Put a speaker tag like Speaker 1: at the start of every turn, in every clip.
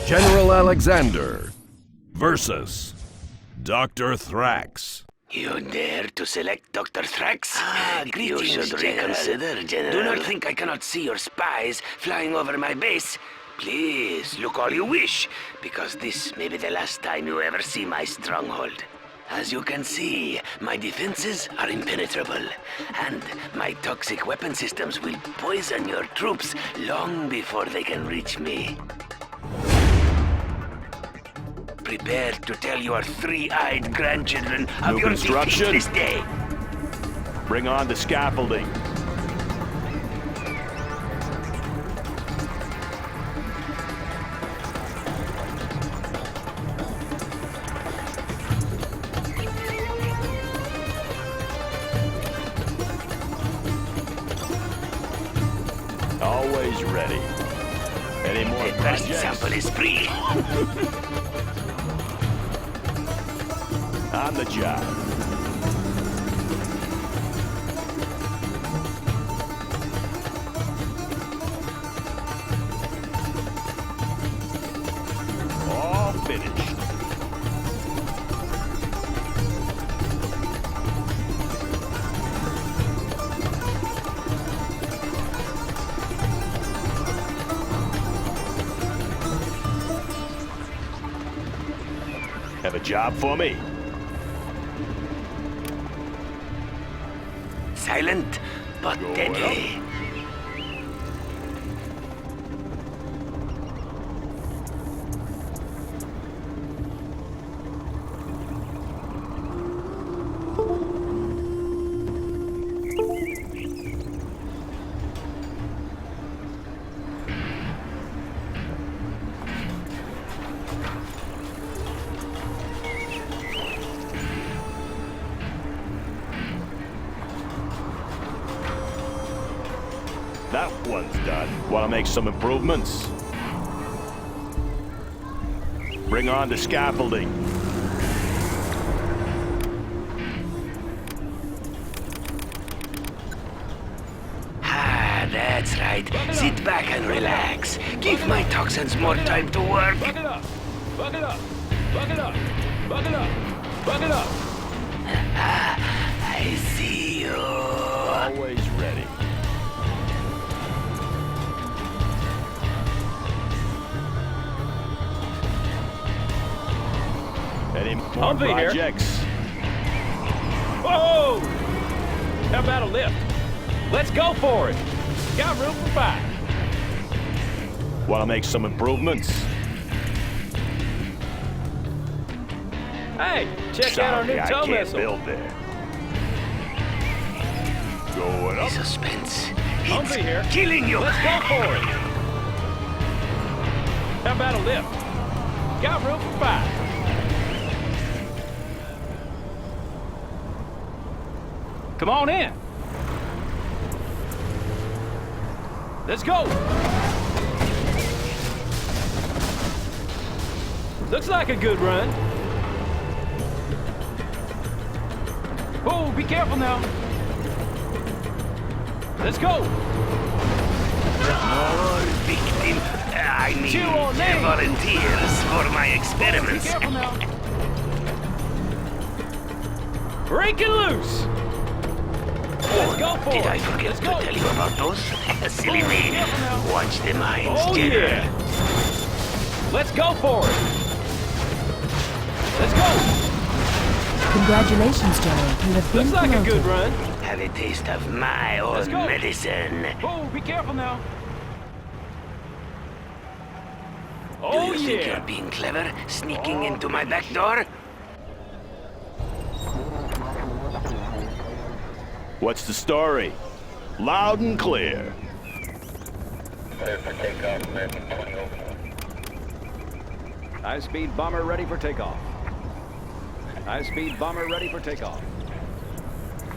Speaker 1: General Alexander versus Dr.thrax.
Speaker 2: You dare to select Dr.thrax? You
Speaker 3: Greetings,
Speaker 2: should
Speaker 3: General.
Speaker 2: reconsider, General. Do not think I cannot see your spies flying over my base. Please, look all you wish, because this may be the last time you ever see my stronghold. As you can see, my defenses are impenetrable, and my toxic weapon systems will poison your troops long before they can reach me. Prepare to tell your three-eyed grandchildren of
Speaker 4: New
Speaker 2: your
Speaker 4: construction.
Speaker 2: defeat this day.
Speaker 4: Bring on the scaffolding. Always ready. Any more
Speaker 2: The first
Speaker 4: projects?
Speaker 2: sample is free.
Speaker 4: On the job. All finished. Have a job for me?
Speaker 2: Silent, but
Speaker 4: Going
Speaker 2: deadly.
Speaker 4: That one's done. Want to make some improvements? Bring on the scaffolding.
Speaker 2: Ah, that's right. Sit back and relax. Give my toxins more time to work.
Speaker 5: Buck it up! Buck it up! Buck it up! Buck it up! Buck it up!
Speaker 2: I see you.
Speaker 4: Always ready. Any more
Speaker 5: Humvee here.
Speaker 4: projects?
Speaker 5: Whoa! How about a lift? Let's go for it! Got room for 5.
Speaker 4: Want to make some improvements?
Speaker 5: Hey, check out our new
Speaker 4: Sorry, I
Speaker 5: tow
Speaker 4: can't
Speaker 5: missile.
Speaker 4: build there. Going up.
Speaker 2: Suspense.
Speaker 5: Humvee here.
Speaker 2: It's killing you.
Speaker 5: Let's go for it! How about a lift? Got room for 5. Come on in. Let's go. Looks like a good run. Oh, be careful now. Let's go.
Speaker 2: More victim. I mean,
Speaker 5: Chew on me.
Speaker 2: volunteers for my
Speaker 5: Be
Speaker 2: experiments.
Speaker 5: careful now. Break it loose. Let's go for
Speaker 2: Did
Speaker 5: it.
Speaker 2: I forget
Speaker 5: Let's
Speaker 2: to
Speaker 5: go.
Speaker 2: tell you about those? Silly me.
Speaker 5: careful now.
Speaker 2: Watch the mines,
Speaker 5: Oh,
Speaker 2: General.
Speaker 5: yeah. Let's go for it. Let's go.
Speaker 6: Congratulations, General. You have been
Speaker 5: Looks like a
Speaker 6: promoted.
Speaker 5: good run.
Speaker 2: Have a taste of my
Speaker 5: Let's
Speaker 2: own
Speaker 5: go.
Speaker 2: medicine.
Speaker 5: Oh, be careful now.
Speaker 2: Do
Speaker 5: Oh,
Speaker 2: you think
Speaker 5: yeah.
Speaker 2: you're being clever, sneaking into my back door?
Speaker 4: What's the story? Loud and clear.
Speaker 7: High-speed bomber ready for takeoff. High-speed bomber ready for takeoff.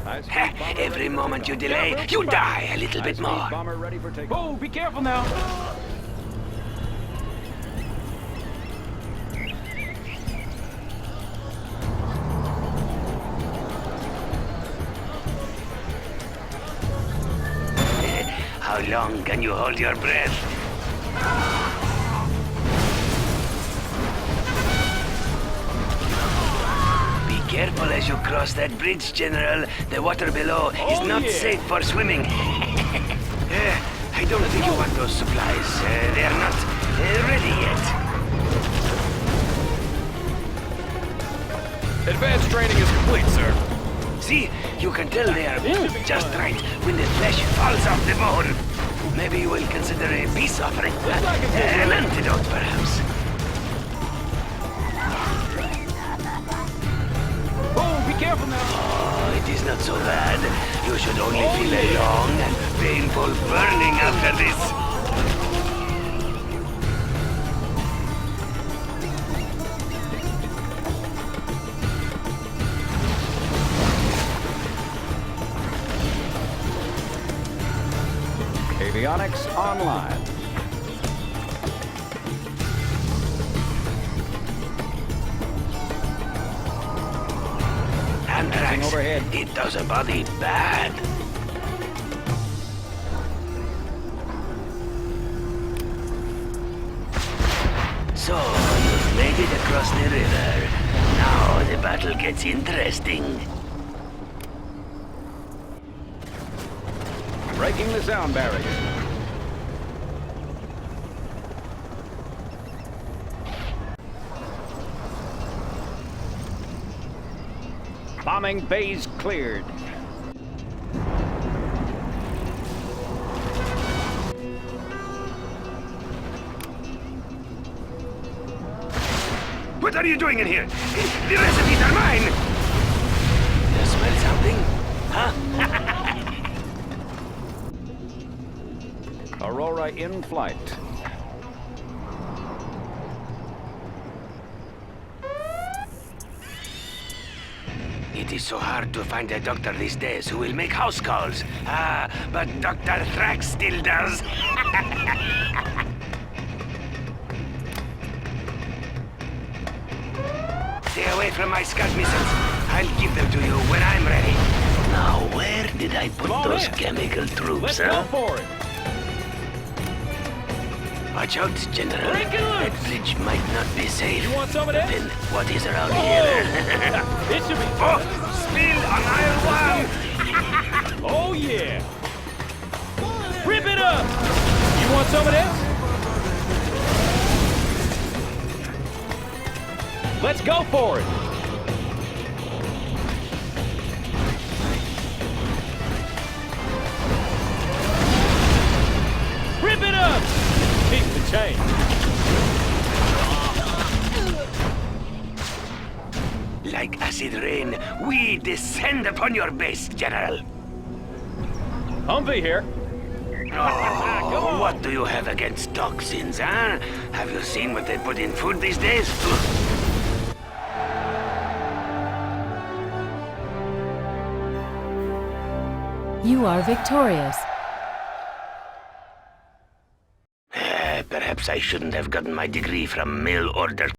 Speaker 7: High-speed bomber
Speaker 2: Every
Speaker 7: ready for
Speaker 2: moment you
Speaker 7: takeoff.
Speaker 2: delay, you die a little bit
Speaker 7: High-speed
Speaker 2: more.
Speaker 7: bomber ready for takeoff.
Speaker 5: Oh, be careful now.
Speaker 2: How long can you hold your breath? as you cross that bridge, General. The water below is
Speaker 5: Oh,
Speaker 2: not
Speaker 5: yeah.
Speaker 2: safe for swimming. I don't think you want those supplies. They are not ready yet.
Speaker 5: Advanced training is complete, sir.
Speaker 2: See, you can tell they are just right when the flesh falls off the bone. Maybe you will consider a peace offering. An antidote, perhaps.
Speaker 5: Oh, be careful now.
Speaker 2: Oh, it is not so bad. You should only feel a long and painful burning after this.
Speaker 7: Avionics online.
Speaker 2: Anthrax,
Speaker 7: overhead.
Speaker 2: it does a body bad. So, you've made it across the river. Now the battle gets interesting.
Speaker 7: Breaking the sound barrier. Bombing bays cleared.
Speaker 2: What are you doing in here? The recipes are mine! You smell something? Huh?
Speaker 7: Aurora in flight.
Speaker 2: It is so hard to find a doctor these days who will make house calls. But Dr.thrax still does. Stay away from my scud missiles. I'll give them to you when I'm ready. Now, where did I put
Speaker 5: Come on
Speaker 2: those
Speaker 5: in.
Speaker 2: chemical troops,
Speaker 5: Let's
Speaker 2: huh?
Speaker 5: go for it.
Speaker 2: Watch out, General.
Speaker 5: Break it loose.
Speaker 2: That bridge might not be safe.
Speaker 5: You want some of this?
Speaker 2: Then what is around
Speaker 5: Whoa.
Speaker 2: here?
Speaker 5: It should be.
Speaker 2: Oh, spill on aisle one!
Speaker 5: Oh, yeah. Rip it up. You want some of this? Let's go for it. Rip it up. Keep the change.
Speaker 2: Like acid rain, we descend upon your base, General.
Speaker 5: Humvee here.
Speaker 2: Oh, what do you have against toxins, huh? Have you seen what they put in food these days?
Speaker 3: You are victorious.
Speaker 2: Perhaps I shouldn't have gotten my degree from mail order